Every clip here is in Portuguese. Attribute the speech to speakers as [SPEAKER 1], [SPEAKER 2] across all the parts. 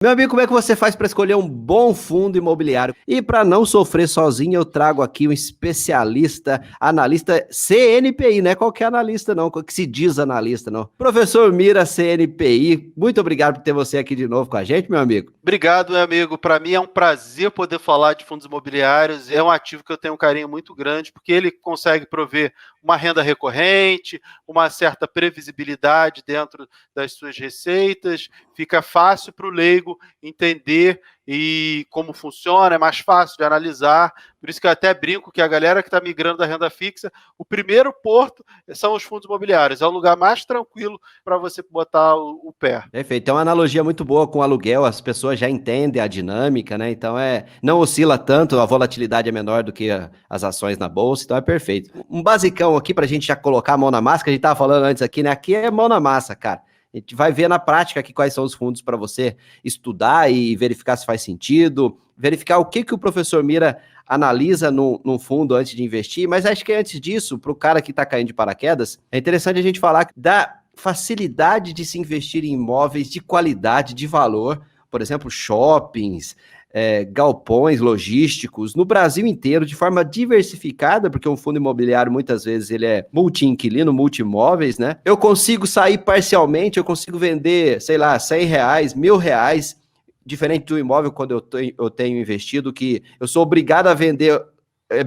[SPEAKER 1] Meu amigo, como é que você faz para escolher um bom fundo imobiliário? E para não sofrer sozinho, eu trago aqui um especialista, analista CNPI, não é qualquer analista não, que se diz analista não. Professor Mira, CNPI, muito obrigado por ter você aqui de novo com a gente, meu amigo.
[SPEAKER 2] Obrigado, meu amigo. Para mim é um prazer poder falar de fundos imobiliários. É um ativo que eu tenho um carinho muito grande, porque ele consegue prover uma renda recorrente, uma certa previsibilidade dentro das suas receitas. Fica fácil para o leigo entender e como funciona, é mais fácil de analisar. Por isso que eu até brinco que a galera que está migrando da renda fixa, o primeiro porto são os fundos imobiliários. É o lugar mais tranquilo para você botar o pé.
[SPEAKER 1] Perfeito, é uma analogia muito boa com o aluguel, as pessoas já entendem a dinâmica, né? Então não oscila tanto, a volatilidade é menor do que as ações na bolsa, então é perfeito. Um basicão aqui pra gente já colocar a mão na massa, que a gente tava falando antes aqui, né? Aqui é mão na massa, cara. A gente vai ver na prática aqui quais são os fundos para você estudar e verificar se faz sentido, verificar o que o professor Mira analisa num fundo antes de investir, mas acho que antes disso, para o cara que está caindo de paraquedas, é interessante a gente falar da facilidade de se investir em imóveis de qualidade, de valor, por exemplo, shoppings, galpões logísticos, no Brasil inteiro, de forma diversificada, porque um fundo imobiliário, muitas vezes, ele é multi-inquilino, multi-imóveis, né? Eu consigo sair parcialmente, eu consigo vender, sei lá, R$100, R$1.000, diferente do imóvel quando eu tenho investido, que eu sou obrigado a vender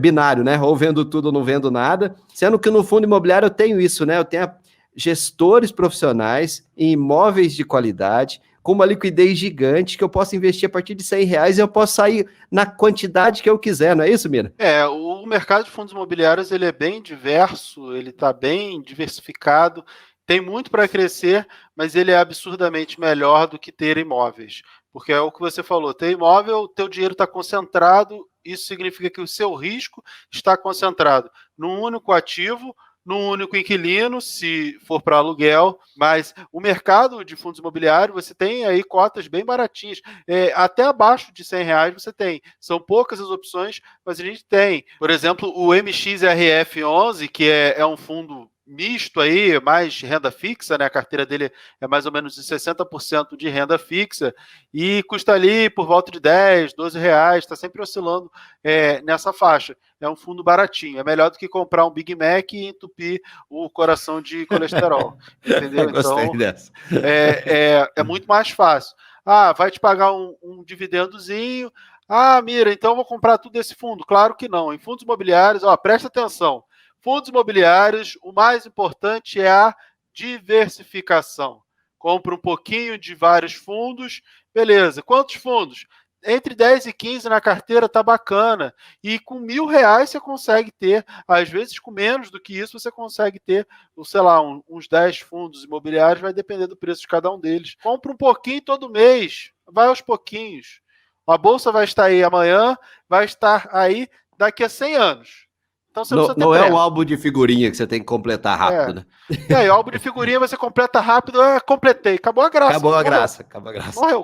[SPEAKER 1] binário, né? Ou vendo tudo ou não vendo nada, sendo que no fundo imobiliário eu tenho isso, né? Eu tenho gestores profissionais em imóveis de qualidade, com uma liquidez gigante, que eu posso investir a partir de R$100 e eu posso sair na quantidade que eu quiser, não é isso, Mira?
[SPEAKER 2] O mercado de fundos imobiliários ele é bem diverso, ele está bem diversificado, tem muito para crescer, mas ele é absurdamente melhor do que ter imóveis. Porque é o que você falou, ter imóvel, o teu dinheiro está concentrado, isso significa que o seu risco está concentrado num único ativo, num único inquilino, se for para aluguel, mas o mercado de fundos imobiliários, você tem aí cotas bem baratinhas, até abaixo de R$100 você tem. São poucas as opções, mas a gente tem. Por exemplo, o MXRF11, que é um fundo misto aí, mais renda fixa, né? A carteira dele é mais ou menos de 60% de renda fixa e custa ali por volta de R$10, R$12, está sempre oscilando nessa faixa. É um fundo baratinho, é melhor do que comprar um Big Mac e entupir o coração de colesterol, entendeu?
[SPEAKER 1] Gostei
[SPEAKER 2] Então,
[SPEAKER 1] dessa.
[SPEAKER 2] é muito mais fácil. Ah, vai te pagar um dividendozinho. Ah, Mira, então eu vou comprar tudo esse fundo. Claro que não. Em fundos imobiliários, presta atenção. Fundos imobiliários, o mais importante é a diversificação. Compra um pouquinho de vários fundos. Beleza, quantos fundos? Entre 10 e 15 na carteira tá bacana. E com R$1.000 você consegue ter, às vezes com menos do que isso, você consegue ter, sei lá, uns 10 fundos imobiliários, vai depender do preço de cada um deles. Compra um pouquinho todo mês, vai aos pouquinhos. A bolsa vai estar aí amanhã, vai estar aí daqui a 100 anos. Então você não precisa ter
[SPEAKER 1] Não é um
[SPEAKER 2] pressa.
[SPEAKER 1] álbum de figurinha que você tem que completar rápido,
[SPEAKER 2] É.
[SPEAKER 1] né?
[SPEAKER 2] E aí, álbum de figurinha você completa rápido, completei. Acabou a graça,
[SPEAKER 1] Acabou a
[SPEAKER 2] morreu.
[SPEAKER 1] graça, acabou a graça.
[SPEAKER 2] Morreu,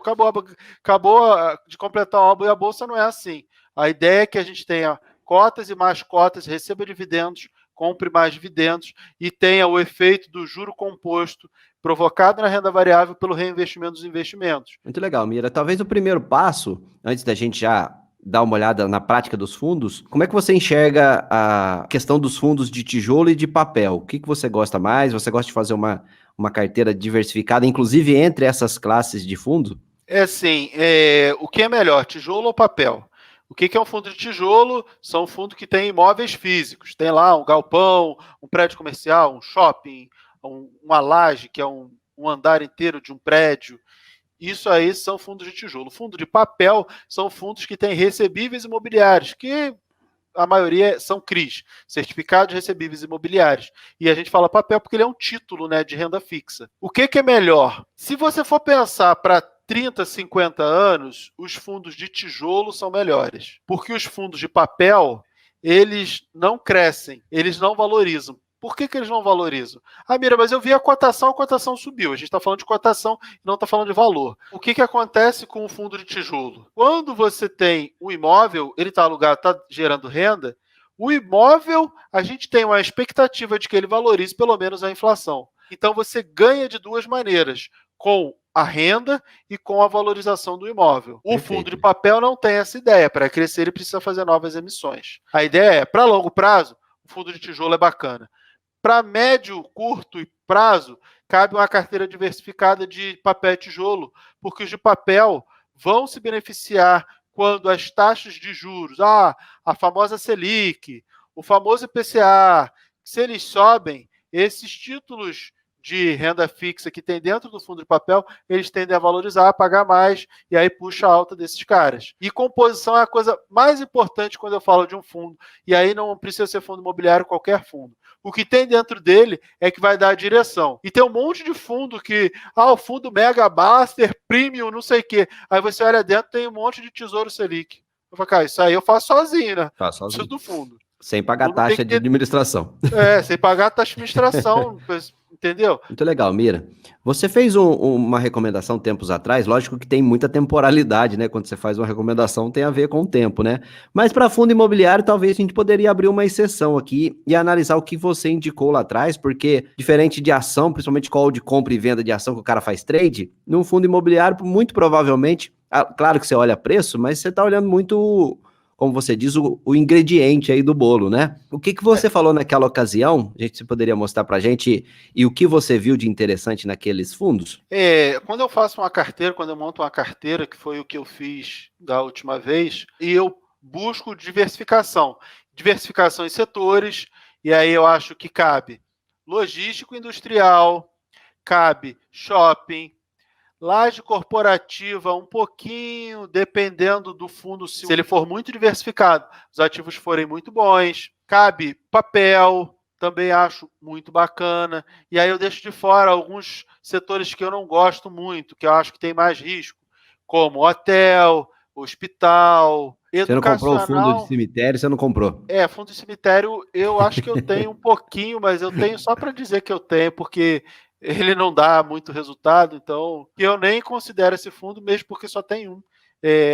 [SPEAKER 2] acabou de completar o álbum e a bolsa não é assim. A ideia é que a gente tenha cotas e mais cotas, receba dividendos, compre mais dividendos e tenha o efeito do juro composto provocado na renda variável pelo reinvestimento dos investimentos.
[SPEAKER 1] Muito legal, Mira. Talvez o primeiro passo, antes da gente já dar uma olhada na prática dos fundos, como é que você enxerga a questão dos fundos de tijolo e de papel? O que você gosta mais? Você gosta de fazer uma carteira diversificada, inclusive entre essas classes de fundo?
[SPEAKER 2] É assim, o que é melhor, tijolo ou papel? O que é um fundo de tijolo? São fundos que têm imóveis físicos. Tem lá um galpão, um prédio comercial, um shopping, uma laje, que é um andar inteiro de um prédio. Isso aí são fundos de tijolo. Fundo de papel são fundos que têm recebíveis imobiliários, que a maioria são CRIs, Certificados de Recebíveis Imobiliários. E a gente fala papel porque ele é um título, né, de renda fixa. O que é melhor? Se você for pensar para 30, 50 anos, os fundos de tijolo são melhores. Porque os fundos de papel, eles não crescem, eles não valorizam. Por que eles não valorizam? Ah, Mira, mas eu vi a cotação subiu. A gente está falando de cotação e não está falando de valor. O que acontece com o fundo de tijolo? Quando você tem um imóvel, ele está alugado, está gerando renda, o imóvel, a gente tem uma expectativa de que ele valorize pelo menos a inflação. Então, você ganha de duas maneiras. Com a renda e com a valorização do imóvel. O
[SPEAKER 1] Perfeito.
[SPEAKER 2] fundo de papel não tem essa ideia. Para crescer, ele precisa fazer novas emissões. A ideia é, para longo prazo, o fundo de tijolo é bacana. Para médio, curto e prazo, cabe uma carteira diversificada de papel e tijolo, porque os de papel vão se beneficiar quando as taxas de juros, a famosa Selic, o famoso IPCA, se eles sobem, esses títulos de renda fixa que tem dentro do fundo de papel, eles tendem a valorizar, a pagar mais, e aí puxa a alta desses caras. E composição é a coisa mais importante quando eu falo de um fundo, e aí não precisa ser fundo imobiliário, qualquer fundo. O que tem dentro dele é que vai dar a direção. E tem um monte de fundo que, o fundo Mega Master, Premium, não sei o quê. Aí você olha dentro, tem um monte de Tesouro Selic. Eu falo, cara, isso aí eu faço sozinho, né?
[SPEAKER 1] Faço sozinho.
[SPEAKER 2] Isso do fundo.
[SPEAKER 1] Sem pagar taxa de administração.
[SPEAKER 2] Sem pagar taxa de administração, entendeu?
[SPEAKER 1] Muito legal, Mira. Você fez uma recomendação tempos atrás, lógico que tem muita temporalidade, né? Quando você faz uma recomendação, tem a ver com o tempo, né? Mas para fundo imobiliário, talvez a gente poderia abrir uma exceção aqui e analisar o que você indicou lá atrás, porque diferente de ação, principalmente call de compra e venda de ação que o cara faz trade, num fundo imobiliário, muito provavelmente, claro que você olha preço, mas você está olhando muito, como você diz, o ingrediente aí do bolo, né? O que você falou naquela ocasião? A gente poderia mostrar pra gente e o que você viu de interessante naqueles fundos?
[SPEAKER 2] Quando eu faço uma carteira, quando eu monto uma carteira, que foi o que eu fiz da última vez, e eu busco diversificação. Diversificação em setores, e aí eu acho que cabe logístico industrial, cabe shopping, laje corporativa, um pouquinho, dependendo do fundo, se ele for muito diversificado, os ativos forem muito bons. Cabe papel, também acho muito bacana. E aí eu deixo de fora alguns setores que eu não gosto muito, que eu acho que tem mais risco, como hotel, hospital,
[SPEAKER 1] Você não comprou o fundo de cemitério, você não comprou?
[SPEAKER 2] Fundo de cemitério eu acho que eu tenho um pouquinho, mas eu tenho só para dizer que eu tenho, porque ele não dá muito resultado, então eu nem considero esse fundo, mesmo porque só tem um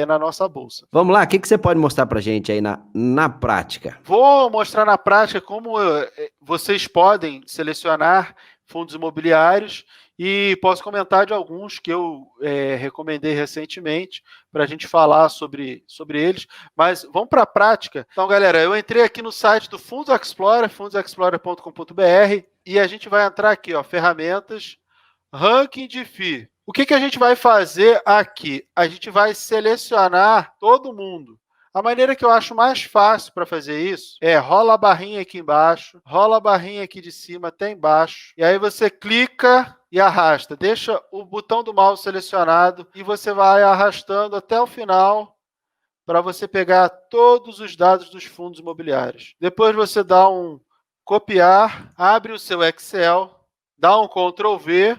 [SPEAKER 2] na nossa bolsa.
[SPEAKER 1] Vamos lá, o que você pode mostrar para a gente aí na prática?
[SPEAKER 2] Vou mostrar na prática como vocês podem selecionar fundos imobiliários e posso comentar de alguns que eu recomendei recentemente para a gente falar sobre eles, mas vamos para a prática. Então, galera, eu entrei aqui no site do Fundos Explorer, fundosexplorer.com.br, e a gente vai entrar aqui, ferramentas, ranking de FII. O que a gente vai fazer aqui? A gente vai selecionar todo mundo. A maneira que eu acho mais fácil para fazer isso é rola a barrinha aqui embaixo, rola a barrinha aqui de cima até embaixo, e aí você clica e arrasta. Deixa o botão do mouse selecionado e você vai arrastando até o final para você pegar todos os dados dos fundos imobiliários. Depois você dá um copiar, abre o seu Excel, dá um Ctrl V.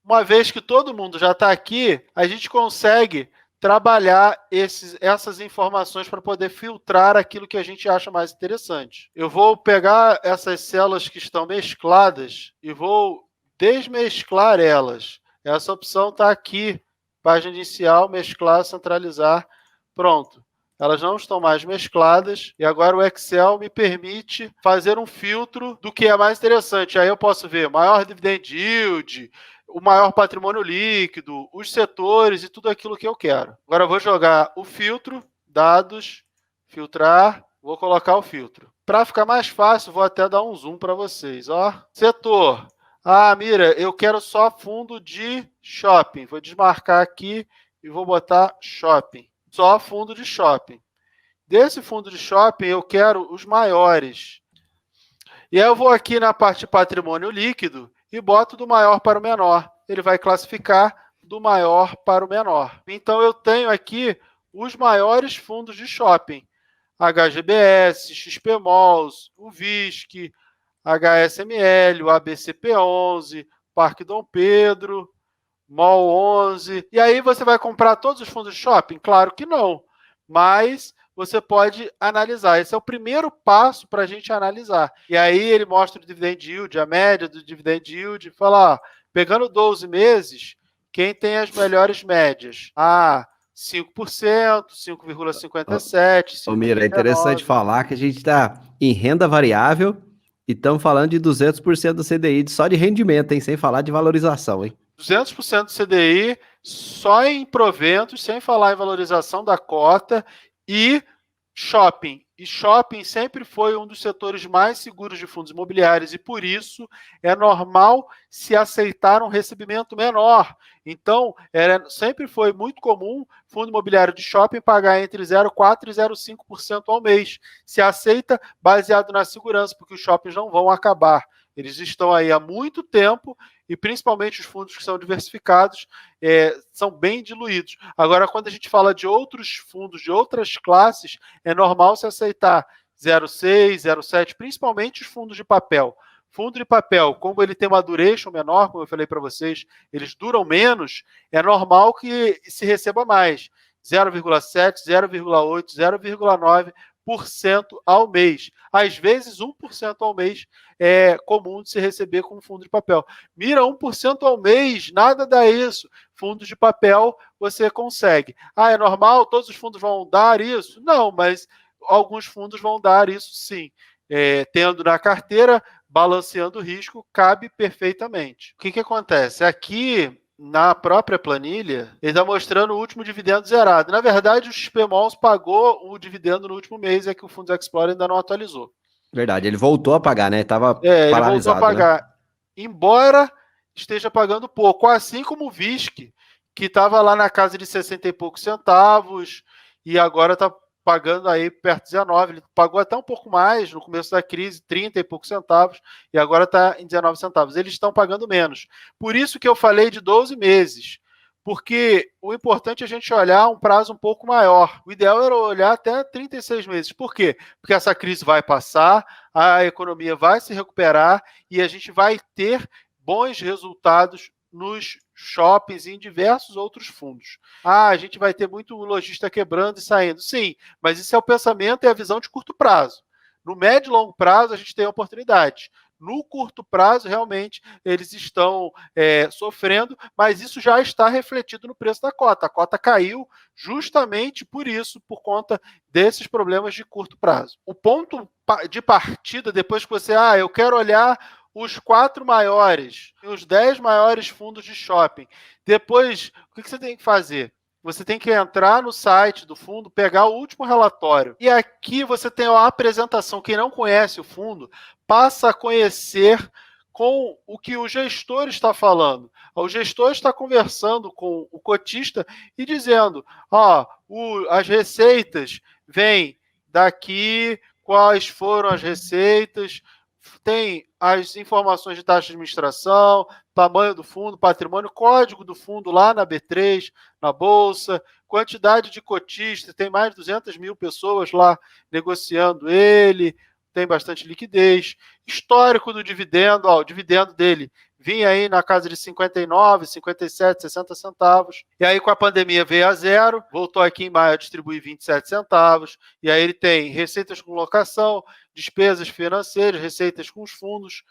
[SPEAKER 2] Uma vez que todo mundo já está aqui, a gente consegue trabalhar essas informações para poder filtrar aquilo que a gente acha mais interessante. Eu vou pegar essas células que estão mescladas e vou desmesclar elas. Essa opção está aqui, página inicial, mesclar, centralizar, pronto. Elas não estão mais mescladas e agora o Excel me permite fazer um filtro do que é mais interessante. Aí eu posso ver maior dividend yield, o maior patrimônio líquido, os setores e tudo aquilo que eu quero. Agora eu vou jogar o filtro, dados, filtrar, vou colocar o filtro. Para ficar mais fácil, vou até dar um zoom para vocês. Setor. Mira, eu quero só fundo de shopping. Vou desmarcar aqui e vou botar shopping. Só fundo de shopping. Desse fundo de shopping, eu quero os maiores. E aí eu vou aqui na parte de patrimônio líquido e boto do maior para o menor. Ele vai classificar do maior para o menor. Então, eu tenho aqui os maiores fundos de shopping. HGBS, XP Malls, o VISC, HSML, o ABCP11, Parque Dom Pedro, Mall 11. E aí você vai comprar todos os fundos de shopping? Claro que não. Mas você pode analisar. Esse é o primeiro passo para a gente analisar. E aí ele mostra o dividend yield, a média do dividend yield, fala, pegando 12 meses, quem tem as melhores médias? 5%, 5,57%.
[SPEAKER 1] Mira, é interessante falar que a gente está em renda variável e estamos falando de 200% do CDI só de rendimento, hein? Sem falar de valorização, hein?
[SPEAKER 2] 200% do CDI, só em proventos, sem falar em valorização da cota, e shopping. E shopping sempre foi um dos setores mais seguros de fundos imobiliários, e por isso é normal se aceitar um recebimento menor. Então, sempre foi muito comum fundo imobiliário de shopping pagar entre 0,4% e 0,5% ao mês. Se aceita baseado na segurança, porque os shoppings não vão acabar. Eles estão aí há muito tempo, e principalmente os fundos que são diversificados são bem diluídos. Agora, quando a gente fala de outros fundos, de outras classes, é normal se aceitar 0,6, 0,7, principalmente os fundos de papel. Fundo de papel, como ele tem uma duration menor, como eu falei para vocês, eles duram menos, é normal que se receba mais. 0,7, 0,8, 0,9% ao mês. Às vezes, 1% ao mês é comum de se receber com fundo de papel. Mira 1% ao mês, nada dá isso. Fundos de papel você consegue. É normal? Todos os fundos vão dar isso? Não, mas alguns fundos vão dar isso sim. Tendo na carteira, balanceando o risco, cabe perfeitamente. O que acontece? Aqui, na própria planilha, ele está mostrando o último dividendo zerado. Na verdade, o XPMOLS pagou o dividendo no último mês, é que o Fundos Explorer ainda não atualizou.
[SPEAKER 1] Verdade, ele voltou a pagar, né? Tava
[SPEAKER 2] ele voltou a pagar.
[SPEAKER 1] né?
[SPEAKER 2] Embora esteja pagando pouco, assim como o VISC, que estava lá na casa de 60 e poucos centavos, e agora está pagando aí perto de 19. Ele pagou até um pouco mais no começo da crise, 30 e poucos centavos, e agora está em 19 centavos. Eles estão pagando menos. Por isso que eu falei de 12 meses, porque o importante é a gente olhar um prazo um pouco maior. O ideal era olhar até 36 meses. Por quê? Porque essa crise vai passar, a economia vai se recuperar e a gente vai ter bons resultados nos shoppings e em diversos outros fundos. A gente vai ter muito lojista quebrando e saindo. Sim, mas isso é o pensamento e a visão de curto prazo. No médio e longo prazo, a gente tem oportunidades. No curto prazo, realmente, eles estão sofrendo, mas isso já está refletido no preço da cota. A cota caiu justamente por isso, por conta desses problemas de curto prazo. O ponto de partida, depois que você, eu quero olhar os 4 maiores, os 10 maiores fundos de shopping. Depois, o que você tem que fazer? Você tem que entrar no site do fundo, pegar o último relatório. E aqui você tem a apresentação. Quem não conhece o fundo, passa a conhecer com o que o gestor está falando. O gestor está conversando com o cotista e dizendo, as receitas vêm daqui, quais foram as receitas, tem as informações de taxa de administração, tamanho do fundo, patrimônio, código do fundo lá na B3, na Bolsa, quantidade de cotistas, tem mais de 200 mil pessoas lá negociando ele, tem bastante liquidez, histórico do dividendo, o dividendo dele vinha aí na casa de 59, 57, 60 centavos, e aí com a pandemia veio a zero, voltou aqui em maio a distribuir 27 centavos, e aí ele tem receitas com locação, despesas financeiras, receitas com os fundos,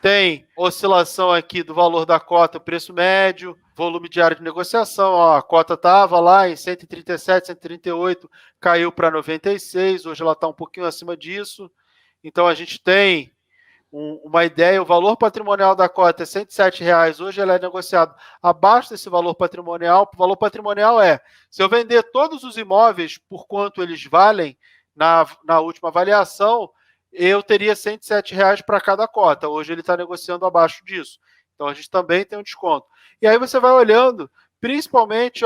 [SPEAKER 2] tem oscilação aqui do valor da cota, preço médio, volume diário de negociação, a cota estava lá em 137, 138, caiu para 96, hoje ela está um pouquinho acima disso, então a gente tem uma ideia, o valor patrimonial da cota é R$ 107,00, hoje ela é negociado abaixo desse valor patrimonial. O valor patrimonial se eu vender todos os imóveis por quanto eles valem na última avaliação, eu teria R$ 107,00 para cada cota. Hoje ele está negociando abaixo disso. Então a gente também tem um desconto. E aí você vai olhando, principalmente,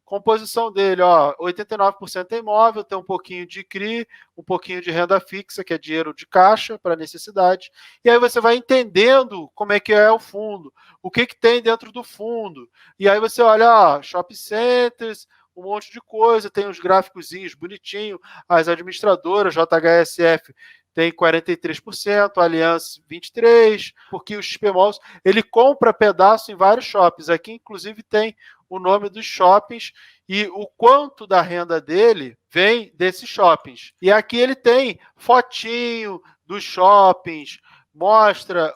[SPEAKER 2] composição dele, 89% é imóvel, tem um pouquinho de CRI, um pouquinho de renda fixa, que é dinheiro de caixa para necessidade. E aí você vai entendendo como é que é o fundo, o que tem dentro do fundo. E aí você olha, shopping centers, um monte de coisa, tem os gráficozinhos bonitinhos, as administradoras, JHSF tem 43%, Aliança 23%, porque o XPMOLS, ele compra pedaço em vários shoppings. Aqui, inclusive, tem o nome dos shoppings e o quanto da renda dele vem desses shoppings. E aqui ele tem fotinho dos shoppings, mostra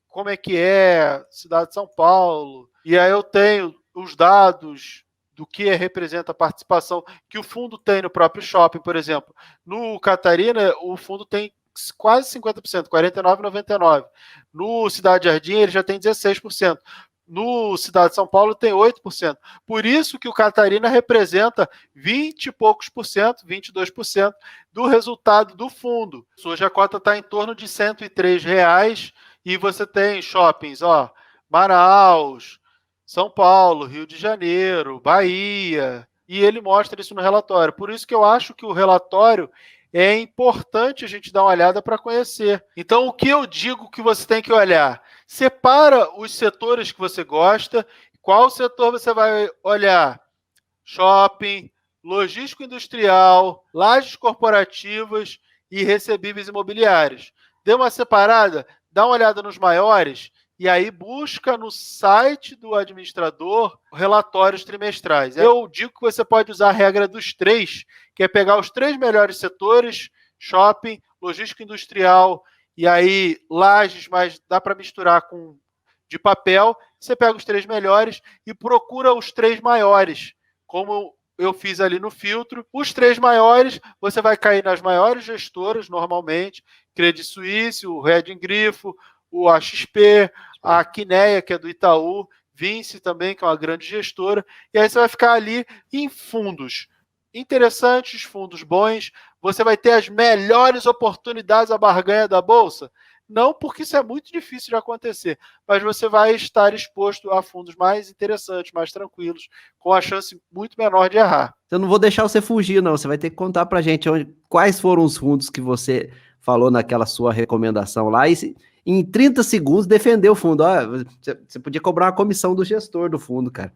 [SPEAKER 2] como é que é cidade de São Paulo. E aí eu tenho os dados do que representa a participação que o fundo tem no próprio shopping, por exemplo. No Catarina, o fundo tem quase 50%, 49,99%. No Cidade Jardim, ele já tem 16%. no Cidade de São Paulo tem 8%. Por isso que o Catarina representa 20 e poucos por cento, 22% do resultado do fundo. Hoje a cota está em torno de R$ 103 e você tem shoppings, Manaus, São Paulo, Rio de Janeiro, Bahia, e ele mostra isso no relatório. Por isso que eu acho que o relatório é importante a gente dar uma olhada para conhecer. Então, o que eu digo que você tem que olhar? Separa os setores que você gosta. Qual setor você vai olhar? Shopping, logístico industrial, lajes corporativas e recebíveis imobiliários. Dê uma separada, dá uma olhada nos maiores e aí busca no site do administrador relatórios trimestrais. Eu digo que você pode usar a regra dos 3, que é pegar os 3 melhores setores, shopping, logística industrial e aí lajes, mas dá para misturar com de papel. Você pega os 3 melhores e procura os 3 maiores, como eu fiz ali no filtro. Os 3 maiores, você vai cair nas maiores gestoras, normalmente, Credit Suisse, o Reding Grifo, o AXP, a Quineia, que é do Itaú, Vinci também, que é uma grande gestora, e aí você vai ficar ali em fundos interessantes, fundos bons, você vai ter as melhores oportunidades à barganha da Bolsa, não porque isso é muito difícil de acontecer, mas você vai estar exposto a fundos mais interessantes, mais tranquilos, com a chance muito menor de errar.
[SPEAKER 1] Eu não vou deixar você fugir, não, você vai ter que contar pra gente quais foram os fundos que você falou naquela sua recomendação lá, e em 30 segundos defender o fundo. Você podia cobrar uma comissão do gestor do fundo, cara.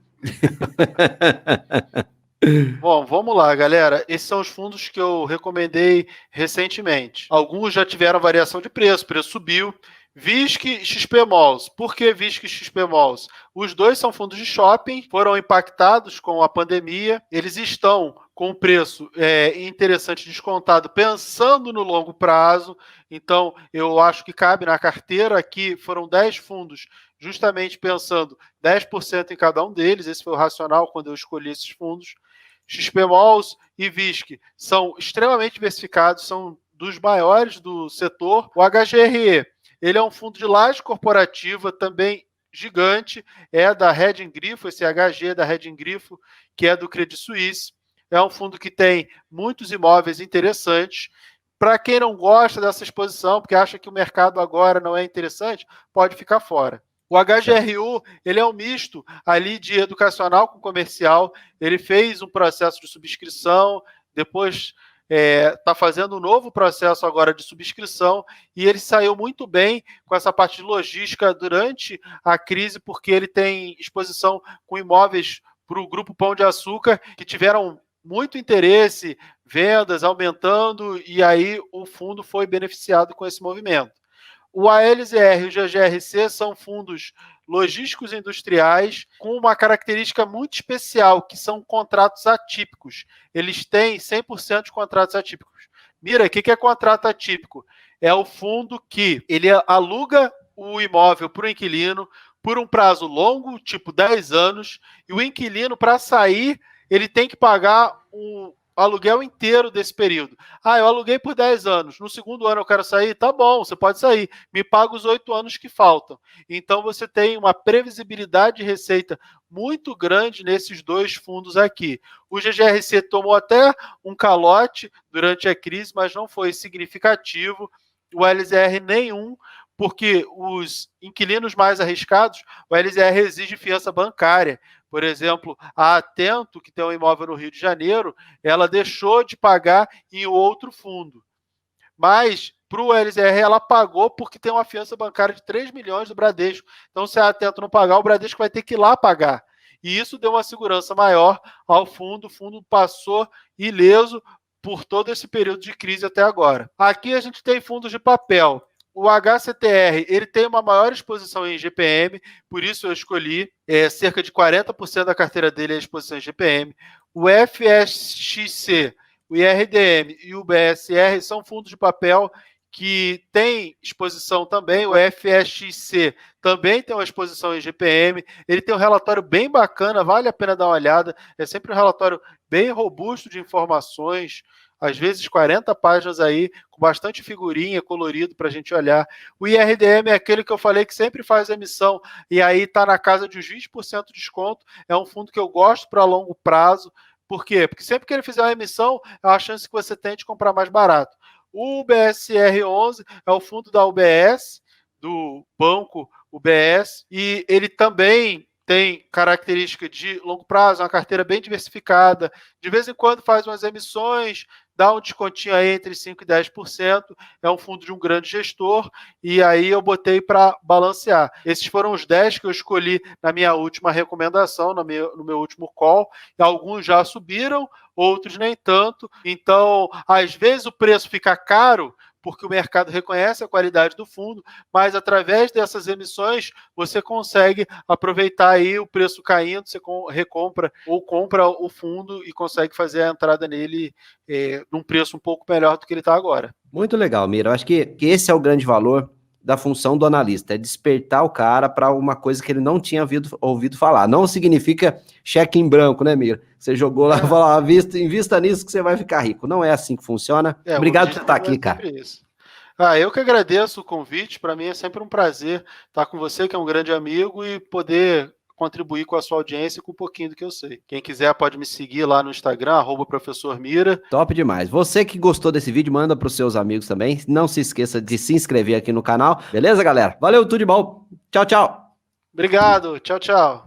[SPEAKER 2] Bom, vamos lá, galera. Esses são os fundos que eu recomendei recentemente. Alguns já tiveram variação de preço, o preço subiu. VISC e XP Malls. Por que VISC e XP Malls? Os dois são fundos de shopping, foram impactados com a pandemia. Eles estão com o preço interessante descontado, pensando no longo prazo. Então, eu acho que cabe na carteira. Aqui foram 10 fundos, justamente pensando 10% em cada um deles. Esse foi o racional quando eu escolhi esses fundos. XP Malls e VISC são extremamente diversificados, são dos maiores do setor. O HGRE, ele é um fundo de laje corporativa, também gigante, é da Reding Grifo, esse HG é da Reding Grifo, que é do Credit Suisse. É um fundo que tem muitos imóveis interessantes. Para quem não gosta dessa exposição, porque acha que o mercado agora não é interessante, pode ficar fora. O HGRU, ele é um misto ali de educacional com comercial. Ele fez um processo de subscrição, depois está fazendo um novo processo agora de subscrição, e ele saiu muito bem com essa parte de logística durante a crise, porque ele tem exposição com imóveis para o Grupo Pão de Açúcar, que tiveram muito interesse, vendas aumentando, e aí o fundo foi beneficiado com esse movimento. O ALZR e o GGRC são fundos logísticos industriais com uma característica muito especial, que são contratos atípicos. Eles têm 100% de contratos atípicos. Mira, o que é contrato atípico? É o fundo que ele aluga o imóvel para o inquilino por um prazo longo, tipo 10 anos, e o inquilino, para sair, ele tem que pagar o aluguel inteiro desse período. Eu aluguei por 10 anos, no segundo ano eu quero sair, tá bom, você pode sair, me paga os 8 anos que faltam. Então você tem uma previsibilidade de receita muito grande nesses dois fundos aqui. O GGRC tomou até um calote durante a crise, mas não foi significativo. O LZR nenhum, porque os inquilinos mais arriscados, o LZR exige fiança bancária. Por exemplo, a Atento, que tem um imóvel no Rio de Janeiro, ela deixou de pagar em outro fundo. Mas, para o LZR, ela pagou porque tem uma fiança bancária de 3 milhões do Bradesco. Então, se a Atento não pagar, o Bradesco vai ter que ir lá pagar. E isso deu uma segurança maior ao fundo. O fundo passou ileso por todo esse período de crise até agora. Aqui a gente tem fundos de papel. O HCTR, ele tem uma maior exposição em GPM, por isso eu escolhi, cerca de 40% da carteira dele é exposição em GPM. O FSXC, o IRDM e o BSR são fundos de papel que têm exposição também. O FSXC também tem uma exposição em GPM. Ele tem um relatório bem bacana, vale a pena dar uma olhada. É sempre um relatório bem robusto de informações, às vezes 40 páginas aí, com bastante figurinha, colorido para a gente olhar. O IRDM é aquele que eu falei que sempre faz emissão, e aí está na casa de uns 20% de desconto. É um fundo que eu gosto para longo prazo. Por quê? Porque sempre que ele fizer uma emissão, é uma chance que você tem de comprar mais barato. O BSR11 é o fundo da UBS, do banco UBS, e ele também tem característica de longo prazo, uma carteira bem diversificada, de vez em quando faz umas emissões, dá um descontinho aí entre 5% e 10%, é um fundo de um grande gestor, e aí eu botei para balancear. Esses foram os 10 que eu escolhi na minha última recomendação, no meu último call, e alguns já subiram, outros nem tanto, então às vezes o preço fica caro, porque o mercado reconhece a qualidade do fundo, mas através dessas emissões você consegue aproveitar aí o preço caindo, você recompra ou compra o fundo e consegue fazer a entrada nele num preço um pouco melhor do que ele está agora.
[SPEAKER 1] Muito legal, Mira. Eu acho que esse é o grande valor da função do analista, é despertar o cara para uma coisa que ele não tinha ouvido falar. Não significa cheque em branco, né, Mira? Você jogou lá e falou, invista nisso que você vai ficar rico. Não é assim que funciona. Obrigado por você estar aqui, cara.
[SPEAKER 2] Isso. Eu que agradeço o convite. Para mim é sempre um prazer estar com você, que é um grande amigo, e poder contribuir com a sua audiência com um pouquinho do que eu sei. Quem quiser pode me seguir lá no Instagram, @professormira.
[SPEAKER 1] Top demais. Você que gostou desse vídeo, manda para os seus amigos também. Não se esqueça de se inscrever aqui no canal. Beleza, galera? Valeu, tudo de bom. Tchau, tchau.
[SPEAKER 2] Obrigado. Tchau, tchau.